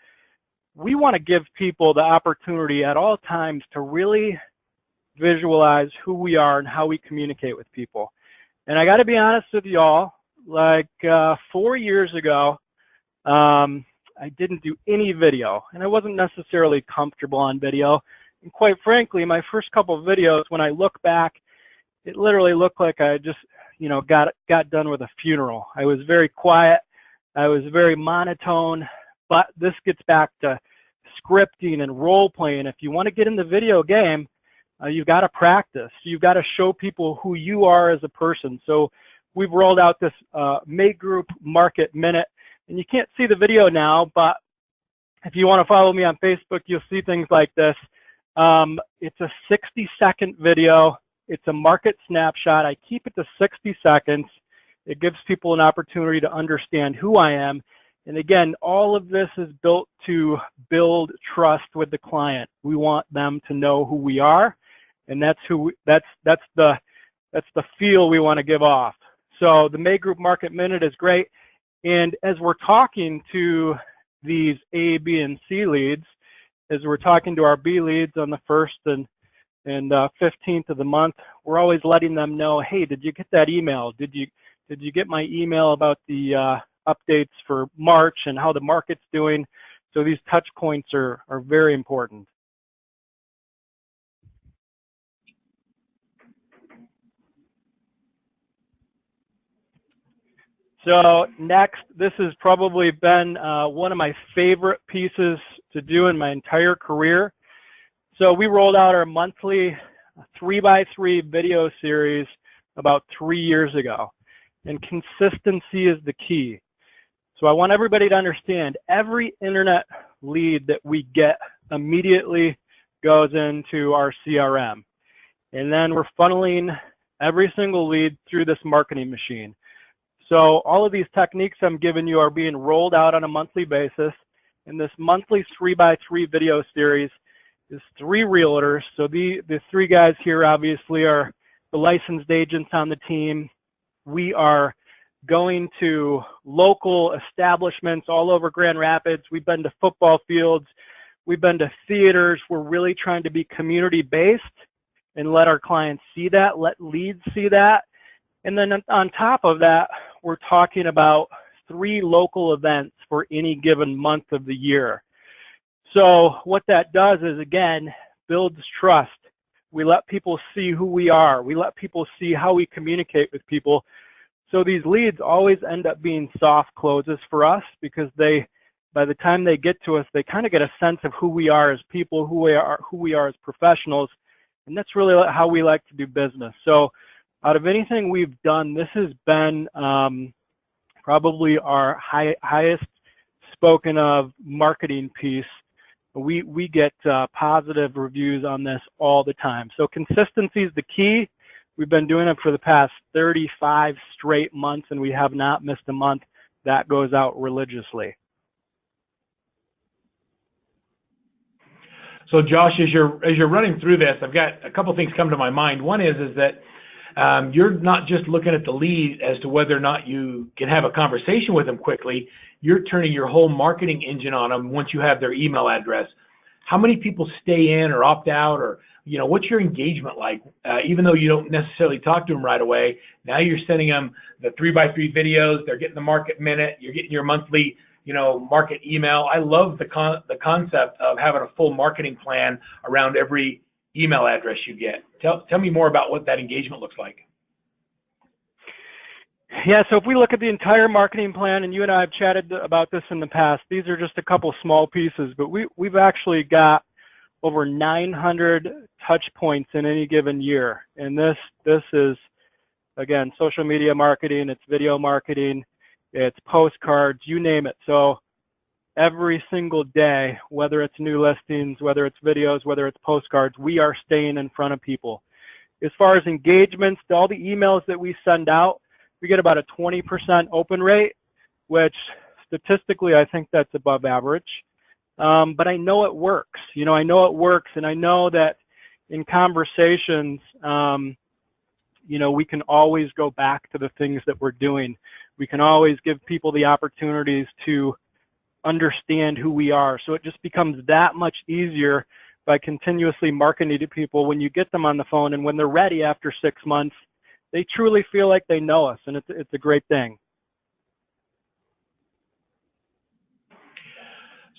we want to give people the opportunity at all times to really visualize who we are and how we communicate with people. And I got to be honest with y'all, like 4 years ago, I didn't do any video, and I wasn't necessarily comfortable on video. And quite frankly, my first couple of videos, when I look back, it literally looked like I just, got done with a funeral. I was very quiet. I was very monotone. But this gets back to scripting and role playing. If you want to get in the video game, you've got to practice. You've got to show people who you are as a person. So we've rolled out this May Group Market Minute, and you can't see the video now, but if you want to follow me on Facebook, you'll see things like this. It's a 60-second video. It's a market snapshot. I keep it to 60 seconds. It gives people an opportunity to understand who I am. And again, all of this is built to build trust with the client. We want them to know who we are, and that's the feel we want to give off. So the May Group Market Minute is great. And as we're talking to these A, B, and C leads, as we're talking to our B leads on the 1st and 15th of the month, we're always letting them know, hey, did you get that email? Did you get my email about the updates for March and how the market's doing? So these touch points are very important. So next, this has probably been one of my favorite pieces to do in my entire career. So we rolled out our monthly 3x3 video series about 3 years ago, and consistency is the key. So I want everybody to understand every internet lead that we get immediately goes into our CRM, and then we're funneling every single lead through this marketing machine. So all of these techniques I'm giving you are being rolled out on a monthly basis, and this monthly 3x3 video series is 3 realtors. So the 3 guys here obviously are the licensed agents on the team. We are going to local establishments all over Grand Rapids. We've been to football fields. We've been to theaters. We're really trying to be community-based and let our clients see that, let leads see that. And then on top of that, we're talking about 3 local events for any given month of the year. So what that does is, again, builds trust. We let people see who we are. We let people see how we communicate with people. So these leads always end up being soft closes for us because by the time they get to us, they kind of get a sense of who we are as people, who we are as professionals, and that's really how we like to do business. So out of anything we've done, this has been probably our highest spoken of marketing piece. We get positive reviews on this all the time. So consistency is the key. We've been doing it for the past 35 straight months, and we have not missed a month. That goes out religiously. So Josh, as you're running through this, I've got a couple things come to my mind. One is that you're not just looking at the lead as to whether or not you can have a conversation with them quickly. You're turning your whole marketing engine on them once you have their email address. How many people stay in or opt out, or what's your engagement like? Even though you don't necessarily talk to them right away, now you're sending them the 3x3 videos. They're getting the market minute. You're getting your monthly market email. I love the concept of having a full marketing plan around every email address you get. Tell me more about what that engagement looks like. Yeah, so if we look at the entire marketing plan, and you and I have chatted about this in the past, these are just a couple small pieces, but we've actually got over 900 touch points in any given year. And this is, again, social media marketing, it's video marketing, it's postcards, you name it. So every single day, whether it's new listings, whether it's videos, whether it's postcards, we are staying in front of people. As far as engagements, all the emails that we send out, we get about a 20% open rate, which statistically I think that's above average. But I know it works. I know it works, and I know that in conversations, we can always go back to the things that we're doing. We can always give people the opportunities to understand who we are. So it just becomes that much easier by continuously marketing to people when you get them on the phone, and when they're ready after 6 months, they truly feel like they know us, and it's a great thing.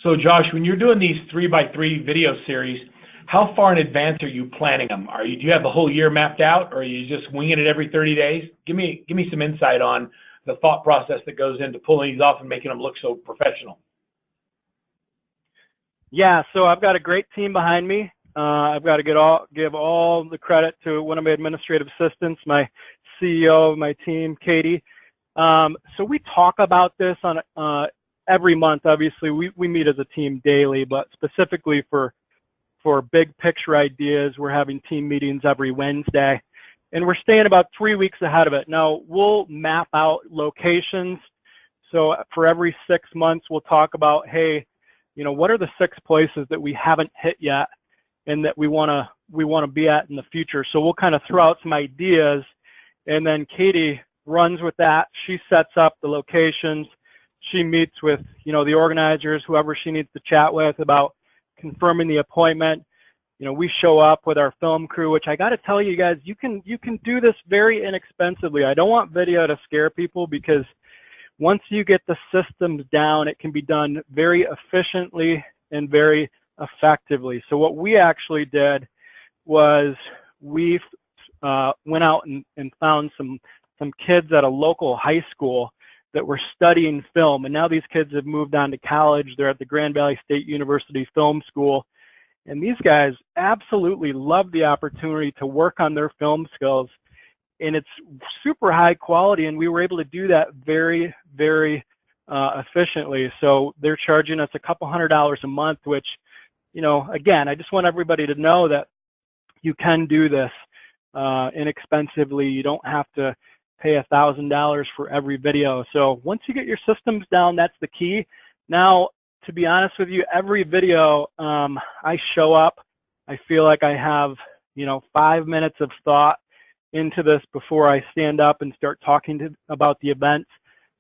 So Josh, when you're doing these 3x3 video series, how far in advance are you planning them? Do you have the whole year mapped out, or are you just winging it every 30 days? Give me some insight on the thought process that goes into pulling these off and making them look so professional. Yeah, so I've got a great team behind me. I've got to give all the credit to one of my administrative assistants, my CEO of my team, Katie. So we talk about this on every month. Obviously, we meet as a team daily, but specifically for big picture ideas, we're having team meetings every Wednesday, and we're staying about 3 weeks ahead of it. Now, we'll map out locations. So for every 6 months, we'll talk about, hey, what are the 6 places that we haven't hit yet and that we want to be at in the future? So we'll kind of throw out some ideas, and then Katie runs with that. She sets up the locations. She meets with, the organizers, whoever she needs to chat with about confirming the appointment. We show up with our film crew, which I got to tell you guys, you can do this very inexpensively. I don't want video to scare people, because once you get the systems down, it can be done very efficiently and very effectively. So what we actually did was we went out and found some kids at a local high school that were studying film, and now these kids have moved on to college. They're at the Grand Valley State University Film School, and these guys absolutely love the opportunity to work on their film skills, and it's super high quality, and we were able to do that very, very efficiently. So they're charging us a couple $100 a month, which, again, I just want everybody to know that you can do this inexpensively. You don't have to pay $1,000 for every video. So once you get your systems down, that's the key. Now, to be honest with you, every video I show up, I feel like I have 5 minutes of thought into this before I stand up and start talking about the event.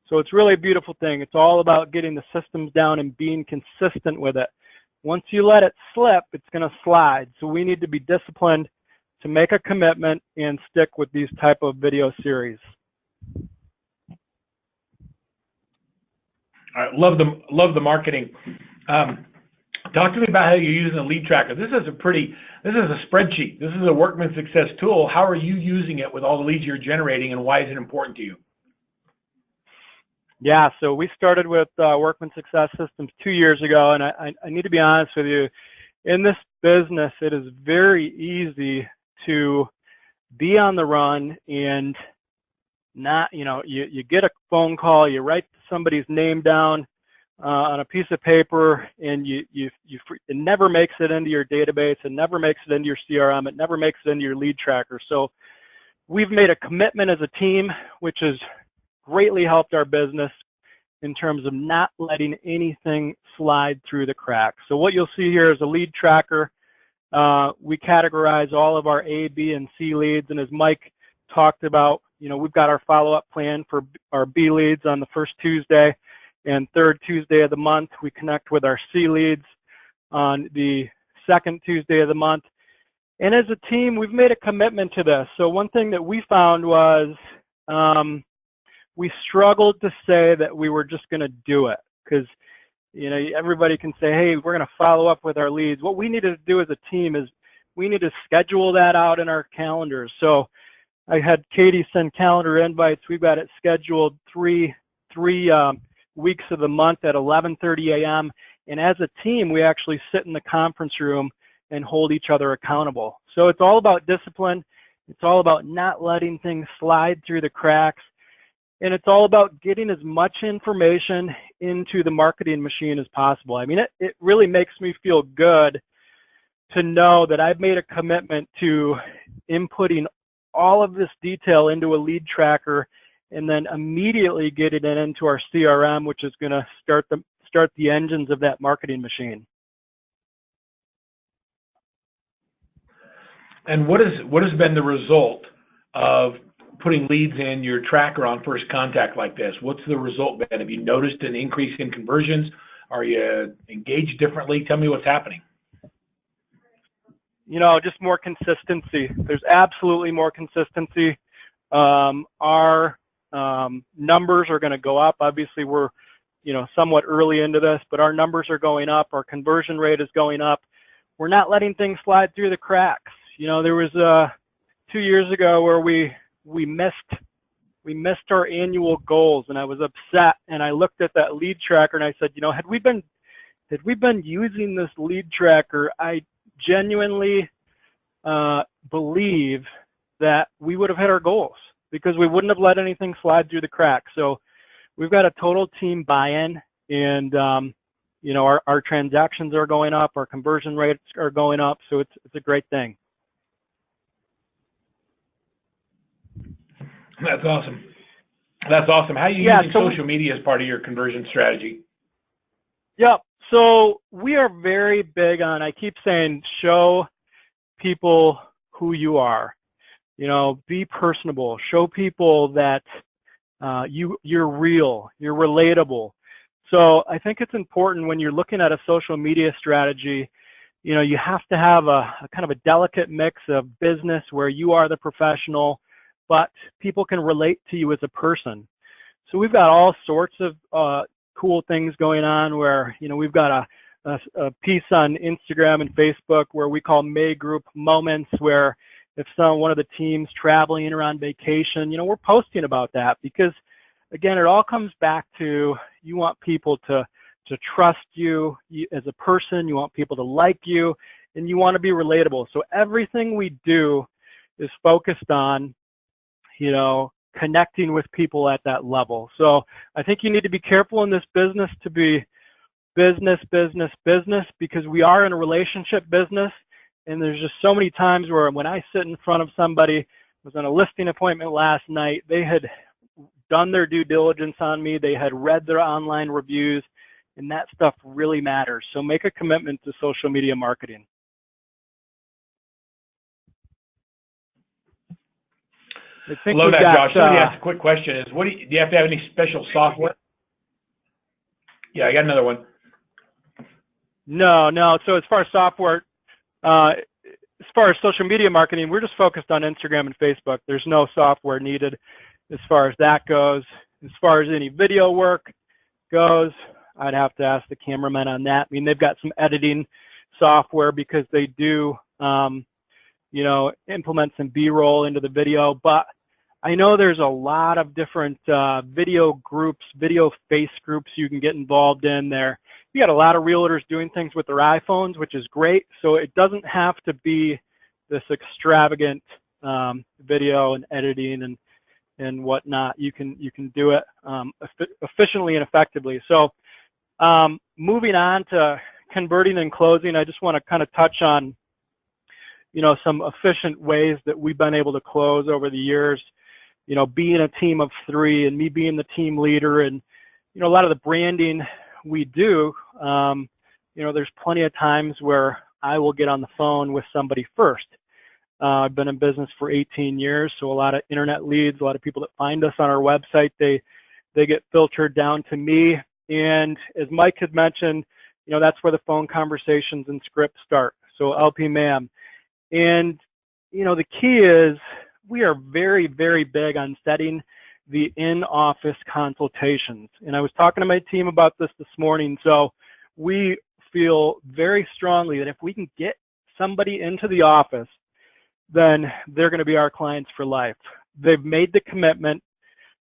So it's really a beautiful thing. It's all about getting the systems down and being consistent with it. Once you let it slip, it's going to slide. So we need to be disciplined to make a commitment and stick with these type of video series. All right, love the marketing. Talk to me about how you're using a lead tracker. This is a spreadsheet. This is a workman success tool. How are you using it with all the leads you're generating, and why is it important to you? Yeah, so we started with Workman Success Systems 2 years ago, and I need to be honest with you. In this business, it is very easy to be on the run and not, you get a phone call, you write somebody's name down on a piece of paper, and it never makes it into your database, it never makes it into your CRM, it never makes it into your lead tracker. So we've made a commitment as a team, which has greatly helped our business in terms of not letting anything slide through the cracks. So what you'll see here is a lead tracker. We categorize all of our A, B, and C leads, and as Mike talked about, we've got our follow-up plan for our B leads on the first Tuesday and third Tuesday of the month. We connect with our C leads on the second Tuesday of the month. And as a team, we've made a commitment to this. So one thing that we found was we struggled to say that we were just going to do it, because everybody can say, hey, we're going to follow up with our leads. What we needed to do as a team is we need to schedule that out in our calendars. So I had Katie send calendar invites. We've got it scheduled three weeks of the month at 11:30 a.m. And as a team, we actually sit in the conference room and hold each other accountable. So it's all about discipline. It's all about not letting things slide through the cracks. And it's all about getting as much information into the marketing machine as possible. I mean, it really makes me feel good to know that I've made a commitment to inputting all of this detail into a lead tracker and then immediately getting it into our CRM, which is going to start the engines of that marketing machine. And what has been the result of putting leads in your tracker on first contact like this? What's the result been? Have you noticed an increase in conversions? Are you engaged differently? Tell me what's happening. Just more consistency. There's absolutely more consistency. Our numbers are going to go up. Obviously, we're somewhat early into this, but our numbers are going up. Our conversion rate is going up. We're not letting things slide through the cracks. There was 2 years ago where we missed our annual goals, and I was upset, and I looked at that lead tracker and I said, had we been using this lead tracker, I genuinely believe that we would have hit our goals, because we wouldn't have let anything slide through the cracks. So we've got a total team buy-in, and our transactions are going up, our conversion rates are going up, so it's a great thing. That's awesome. That's awesome. How are you using social media as part of your conversion strategy? Yep. So we are very big on, I keep saying, show people who you are. Be personable. Show people that you're real, you're relatable. So I think it's important when you're looking at a social media strategy, you have to have a kind of a delicate mix of business where you are the professional, but people can relate to you as a person. So we've got all sorts of cool things going on where, we've got a piece on Instagram and Facebook where we call May Group Moments, where if one of the team's traveling or on vacation, we're posting about that, because again, it all comes back to, you want people to trust you as a person, you want people to like you, and you want to be relatable. So everything we do is focused on connecting with people at that level. So I think you need to be careful in this business to be business, because we are in a relationship business, and there's just so many times where when I sit in front of somebody, I was on a listing appointment last night, they had done their due diligence on me, they had read their online reviews, and that stuff really matters. So make a commitment to social media marketing. I love that, Josh. Somebody asked a quick question: is do you have to have any special software? Yeah, I got another one. No. So as far as software, as far as social media marketing, we're just focused on Instagram and Facebook. There's no software needed as far as that goes. As far as any video work goes, I'd have to ask the cameraman on that. I mean, they've got some editing software because they do implement some B-roll into the video, but I know there's a lot of different video groups, video face groups you can get involved in there. You got a lot of realtors doing things with their iPhones, which is great. So it doesn't have to be this extravagant video and editing and whatnot. You can do it efficiently and effectively. So moving on to converting and closing, I just want to kind of touch on, you know, some efficient ways that we've been able to close over the years. You know, being a team of 3 and me being the team leader, and you know, a lot of the branding we do, you know, there's plenty of times where I will get on the phone with somebody first. I've been in business for 18 years, so a lot of internet leads, a lot of people that find us on our website, they get filtered down to me. And as Mike had mentioned, you know, that's where the phone conversations and scripts start. So LP ma'am. And, you know, the key is we are very, very big on setting the in-office consultations. And I was talking to my team about this morning. So we feel very strongly that if we can get somebody into the office, then they're going to be our clients for life. They've made the commitment.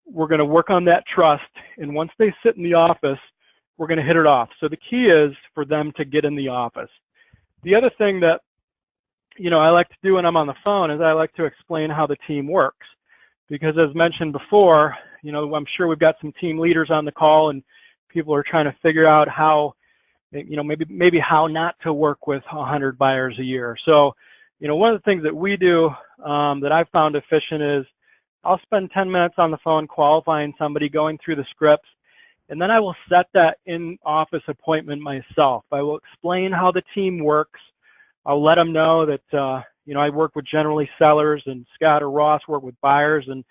We're going to work on that trust. And once they sit in the office, we're going to hit it off. So the key is for them to get in the office. The other thing that, you know, I like to do when I'm on the phone is I like to explain how the team works. Because as mentioned before, you know, I'm sure we've got some team leaders on the call and people are trying to figure out how, you know, maybe how not to work with 100 buyers a year. So, you know, one of the things that we do that I've found efficient is I'll spend 10 minutes on the phone qualifying somebody, going through the scripts, and then I will set that in-office appointment myself. I will explain how the team works. I'll let them know that, you know, I work with generally sellers and Scott or Ross work with buyers, and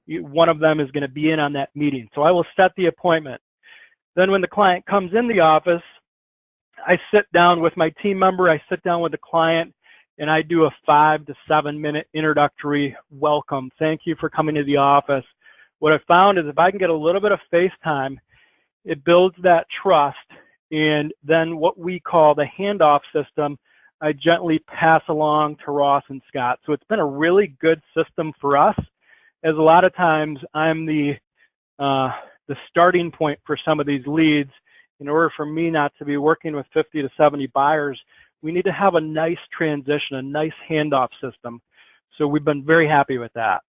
one of them is going to be in on that meeting. So I will set the appointment. Then when the client comes in the office, I sit down with my team member, I sit down with the client, and I do a 5 to 7 minute introductory welcome. Thank you for coming to the office. What I found is if I can get a little bit of face time, it builds that trust. And then what we call the handoff system, I gently pass along to Ross and Scott. So it's been a really good system for us, as a lot of times I'm the starting point for some of these leads. In order for me not to be working with 50 to 70 buyers, we need to have a nice transition, a nice handoff system. So we've been very happy with that.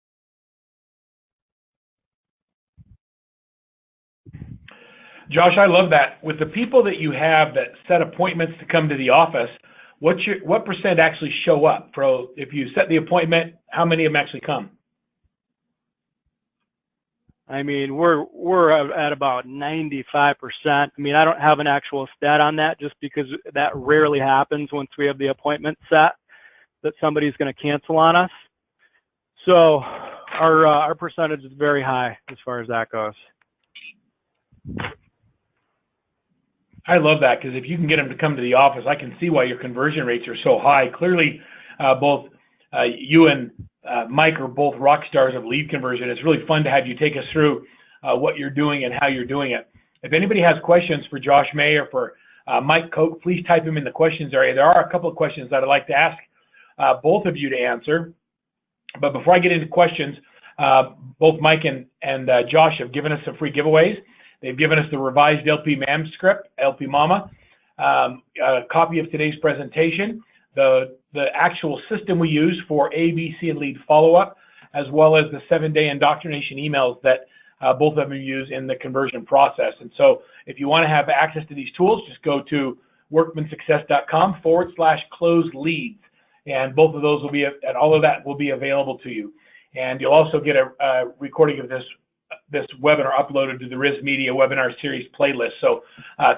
Josh, I love that. With the people that you have that set appointments to come to the office, what percent actually show up? If you set the appointment, how many of them actually come? I mean, we're at about 95%. I mean, I don't have an actual stat on that just because that rarely happens once we have the appointment set that somebody's going to cancel on us. So our percentage is very high as far as that goes. I love that, because if you can get them to come to the office, I can see why your conversion rates are so high. Clearly, both you and Mike are both rock stars of lead conversion. It's really fun to have you take us through what you're doing and how you're doing it. If anybody has questions for Josh May or for Mike Koch, please type them in the questions area. There are a couple of questions that I'd like to ask both of you to answer. But before I get into questions, both Mike and Josh have given us some free giveaways. They've given us the revised LP MAM script, LP Mama, a copy of today's presentation, the actual system we use for A, B, C, and lead follow-up, as well as the 7-day indoctrination emails that both of them use in the conversion process. And so if you want to have access to these tools, just go to workmansuccess.com/close leads. And both of those will be, and all of that will be available to you. And you'll also get a recording of this webinar uploaded to the RISMedia webinar series playlist. So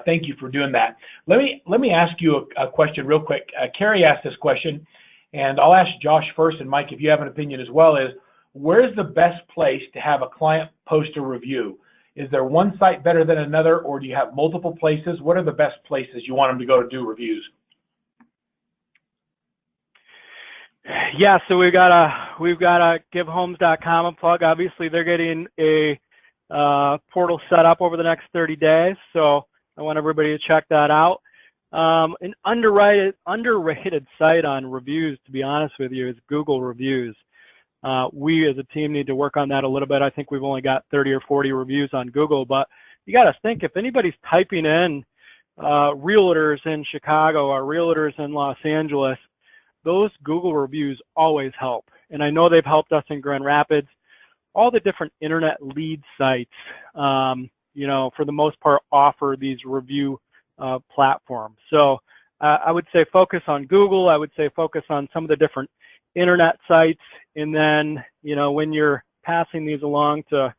thank you for doing that. Let me ask you a question real quick. Carrie asked this question, and I'll ask Josh first, and Mike, if you have an opinion as well, is where's the best place to have a client post a review? Is there one site better than another, or do you have multiple places? What are the best places you want them to go to do reviews? Yeah, so we've got to give homes.com a plug. Obviously, they're getting a portal set up over the next 30 days, so I want everybody to check that out. An underrated site on reviews, to be honest with you, is Google Reviews. We as a team need to work on that a little bit. I think we've only got 30 or 40 reviews on Google, but you got to think if anybody's typing in realtors in Chicago or realtors in Los Angeles, those Google reviews always help. And I know they've helped us in Grand Rapids. All the different internet lead sites, you know, for the most part, offer these review platforms. So I would say focus on Google. I would say focus on some of the different internet sites. And then, you know, when you're passing these along to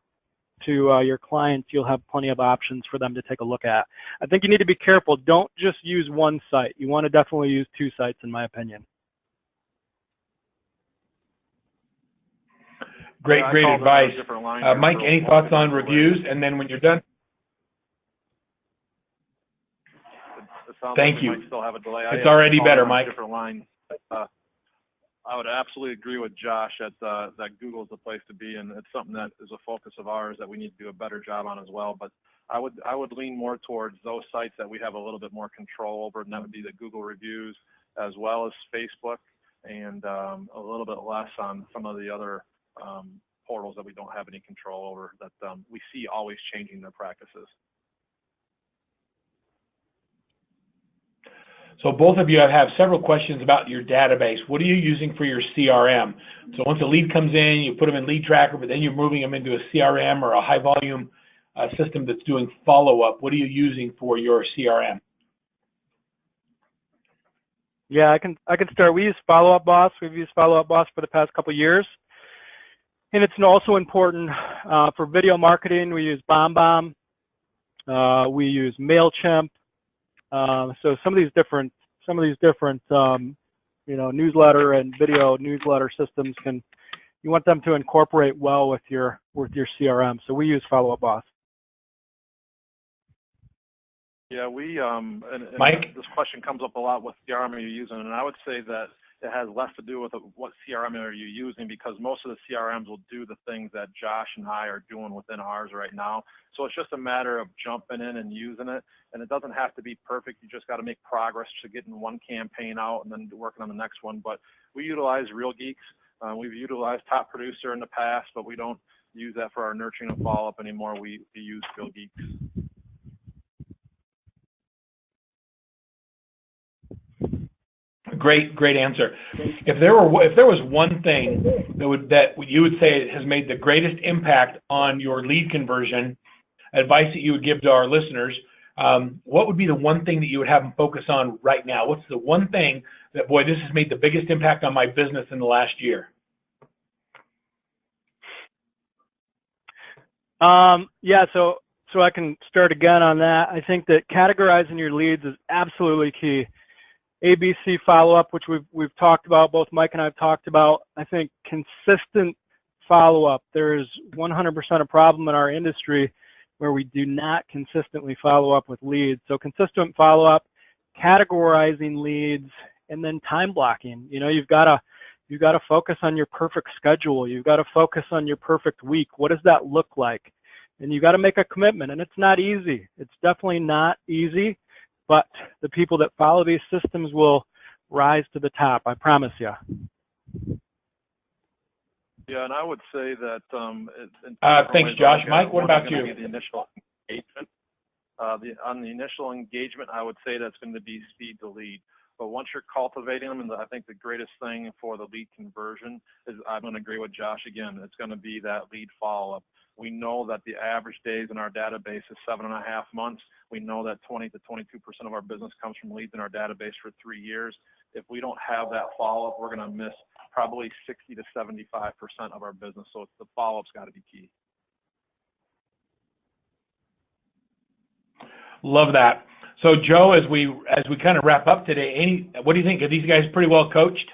your clients, you'll have plenty of options for them to take a look at. I think you need to be careful. Don't just use one site. You want to definitely use 2 sites, in my opinion. Great advice. Mike, any thoughts on reviews? And then when you're done. Thank you. Still have a delay. It's already better, Mike. Different line. I would absolutely agree with Josh that Google is the place to be, and it's something that is a focus of ours that we need to do a better job on as well. But I would lean more towards those sites that we have a little bit more control over, and that would be the Google reviews as well as Facebook, and a little bit less on some of the other portals that we don't have any control over that we see always changing their practices. So both of you have several questions about your database. What are you using for your CRM? So once a lead comes in, you put them in Lead Tracker, but then you're moving them into a CRM or a high volume system that's doing follow-up. What are you using for your CRM? Yeah, I can start. We use Follow Up Boss. We've used Follow Up Boss for the past couple of years. And it's also important for video marketing. We use BombBomb. We use MailChimp. So some of these different you know, newsletter and video newsletter systems you want them to incorporate well with your CRM. So we use Follow Up Boss. Yeah, and Mike? This question comes up a lot. What CRM are you using? And I would say that it has less to do with what CRM are you using, because most of the CRMs will do the things that Josh and I are doing within ours right now. So it's just a matter of jumping in and using it. And it doesn't have to be perfect. You just got to make progress to getting one campaign out and then working on the next one. But we utilize Real Geeks. We've utilized Top Producer in the past, but we don't use that for our nurturing and follow-up anymore. We use Real Geeks. Great answer. If there was one thing that you would say has made the greatest impact on your lead conversion, advice that you would give to our listeners, what would be the one thing that you would have them focus on right now? What's the one thing that, boy, this has made the biggest impact on my business in the last year? Yeah, so I can start again on that. I think that categorizing your leads is absolutely key. ABC follow-up, which we've talked about, both Mike and I have talked about. I think consistent follow-up. There is 100% a problem in our industry where we do not consistently follow up with leads. So consistent follow-up, categorizing leads, and then time blocking. You know, you've got to focus on your perfect schedule. You've got to focus on your perfect week. What does that look like? And you got to make a commitment. And it's not easy. It's definitely not easy. But the people that follow these systems will rise to the top, I promise you. Yeah, and I would say that. Thanks, Josh. Mike, what about you? The initial engagement. On the initial engagement, I would say that's going to be speed to lead. But once you're cultivating them, and I think the greatest thing for the lead conversion is, I'm going to agree with Josh again, it's going to be that lead follow-up. We know that the average days in our database is 7.5 months. We know that 20 to 22% of our business comes from leads in our database for 3 years. If we don't have that follow-up, we're going to miss probably 60 to 75% of our business. So the follow-up's got to be key. Love that. So Joe, as we kind of wrap up today, what do you think? Are these guys pretty well coached?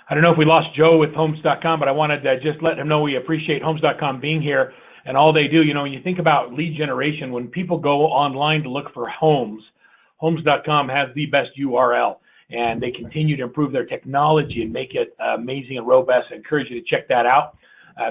I don't know if we lost Joe with Homes.com, but I wanted to just let him know we appreciate Homes.com being here and all they do. You know, when you think about lead generation, when people go online to look for homes, Homes.com has the best URL, and they continue to improve their technology and make it amazing and robust. I encourage you to check that out.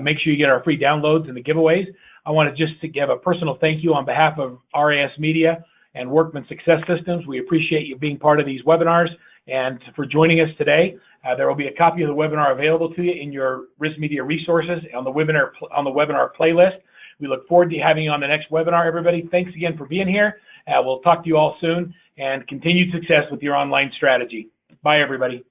Make sure you get our free downloads and the giveaways. I want to just to give a personal thank you on behalf of RIS Media and Workman Success Systems. We appreciate you being part of these webinars and for joining us today. There will be a copy of the webinar available to you in your RISMedia resources on the webinar playlist. We look forward to having you on the next webinar, everybody. Thanks again for being here. We'll talk to you all soon, and continued success with your online strategy. Bye, everybody.